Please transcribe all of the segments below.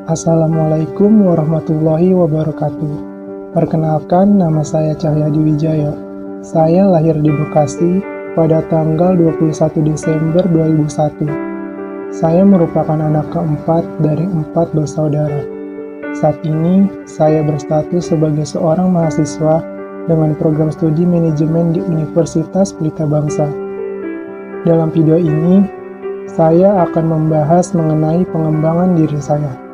Assalamualaikum warahmatullahi wabarakatuh. Perkenalkan, nama saya Cahyadi Wijaya. Saya lahir di Bekasi pada tanggal 21 Desember 2001. Saya merupakan anak keempat dari 4 bersaudara. Saat ini, saya berstatus sebagai seorang mahasiswa dengan program studi manajemen di Universitas Pelita Bangsa. Dalam video ini, saya akan membahas mengenai pengembangan diri saya.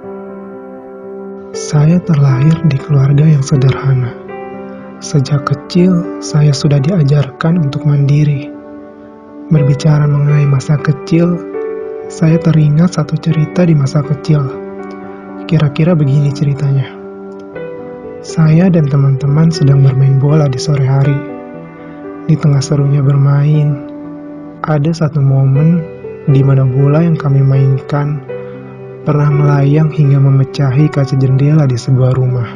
Saya terlahir di keluarga yang sederhana. Sejak kecil, saya sudah diajarkan untuk mandiri. Berbicara mengenai masa kecil, saya teringat satu cerita di masa kecil. Kira-kira begini ceritanya. Saya dan teman-teman sedang bermain bola di sore hari. Di tengah serunya bermain, ada satu momen di mana bola yang kami mainkan pernah melayang hingga memecahi kaca jendela di sebuah rumah.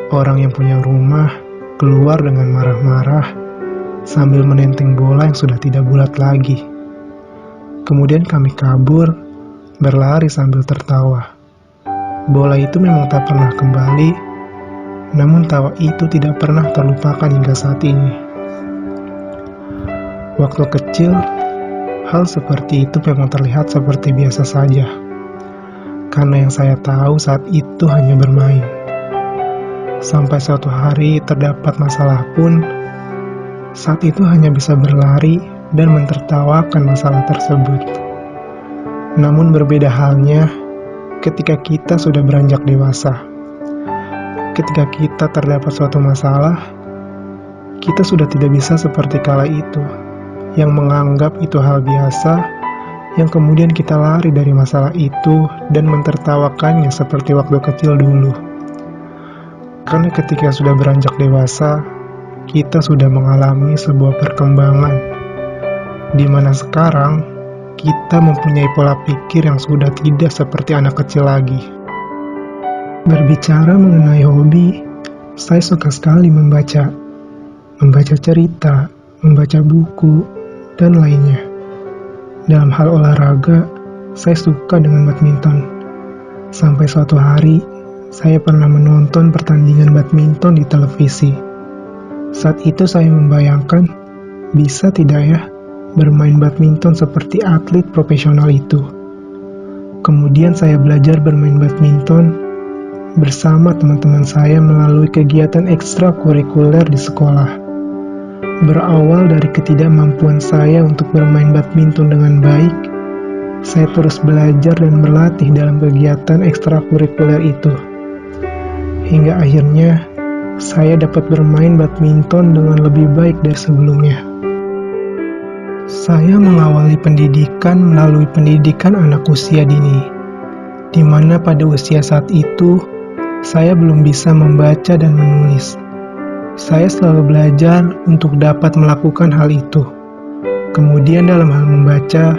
Orang yang punya rumah keluar dengan marah-marah sambil menenteng bola yang sudah tidak bulat lagi. Kemudian kami kabur, berlari sambil tertawa. Bola itu memang tak pernah kembali, namun tawa itu tidak pernah terlupakan hingga saat ini. Waktu kecil, hal seperti itu memang terlihat seperti biasa saja. Karena yang saya tahu saat itu hanya bermain. Sampai suatu hari terdapat masalah pun, saat itu hanya bisa berlari dan mentertawakan masalah tersebut. Namun berbeda halnya ketika kita sudah beranjak dewasa. Ketika kita terdapat suatu masalah, kita sudah tidak bisa seperti kala itu, yang menganggap itu hal biasa, yang kemudian kita lari dari masalah itu dan mentertawakannya seperti waktu kecil dulu. Karena ketika sudah beranjak dewasa, kita sudah mengalami sebuah perkembangan, di mana sekarang kita mempunyai pola pikir yang sudah tidak seperti anak kecil lagi. Berbicara mengenai hobi, saya suka sekali membaca cerita, membaca buku, dan lainnya. Dalam hal olahraga, saya suka dengan badminton. Sampai suatu hari, saya pernah menonton pertandingan badminton di televisi. Saat itu saya membayangkan, bisa tidak ya bermain badminton seperti atlet profesional itu. Kemudian saya belajar bermain badminton bersama teman-teman saya melalui kegiatan ekstrakurikuler di sekolah. Berawal dari ketidakmampuan saya untuk bermain badminton dengan baik, saya terus belajar dan berlatih dalam kegiatan ekstrakurikuler itu. Hingga akhirnya, saya dapat bermain badminton dengan lebih baik dari sebelumnya. Saya mengawali pendidikan melalui pendidikan anak usia dini, di mana pada usia saat itu, saya belum bisa membaca dan menulis. Saya selalu belajar untuk dapat melakukan hal itu. Kemudian dalam hal membaca,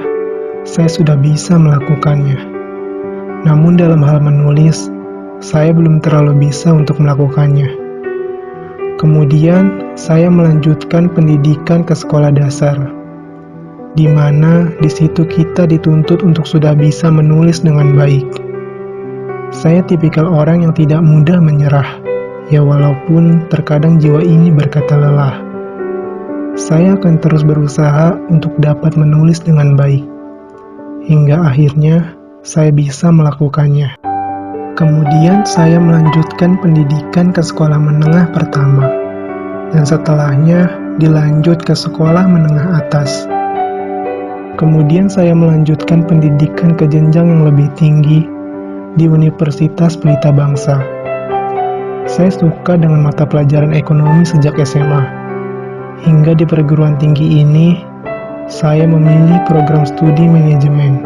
saya sudah bisa melakukannya. Namun dalam hal menulis, saya belum terlalu bisa untuk melakukannya. Kemudian, saya melanjutkan pendidikan ke sekolah dasar, di mana di situ kita dituntut untuk sudah bisa menulis dengan baik. Saya tipikal orang yang tidak mudah menyerah. Ya walaupun terkadang jiwa ini berkata lelah, saya akan terus berusaha untuk dapat menulis dengan baik. Hingga akhirnya saya bisa melakukannya. Kemudian saya melanjutkan pendidikan ke sekolah menengah pertama. Dan setelahnya dilanjut ke sekolah menengah atas. Kemudian saya melanjutkan pendidikan ke jenjang yang lebih tinggi di Universitas Pelita Bangsa. Saya suka dengan mata pelajaran ekonomi sejak SMA. Hingga di perguruan tinggi ini, saya memilih program studi manajemen.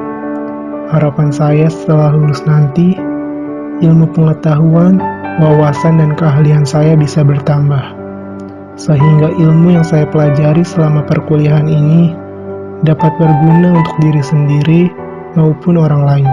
Harapan saya setelah lulus nanti, ilmu pengetahuan, wawasan, dan keahlian saya bisa bertambah. Sehingga ilmu yang saya pelajari selama perkuliahan ini dapat berguna untuk diri sendiri maupun orang lain.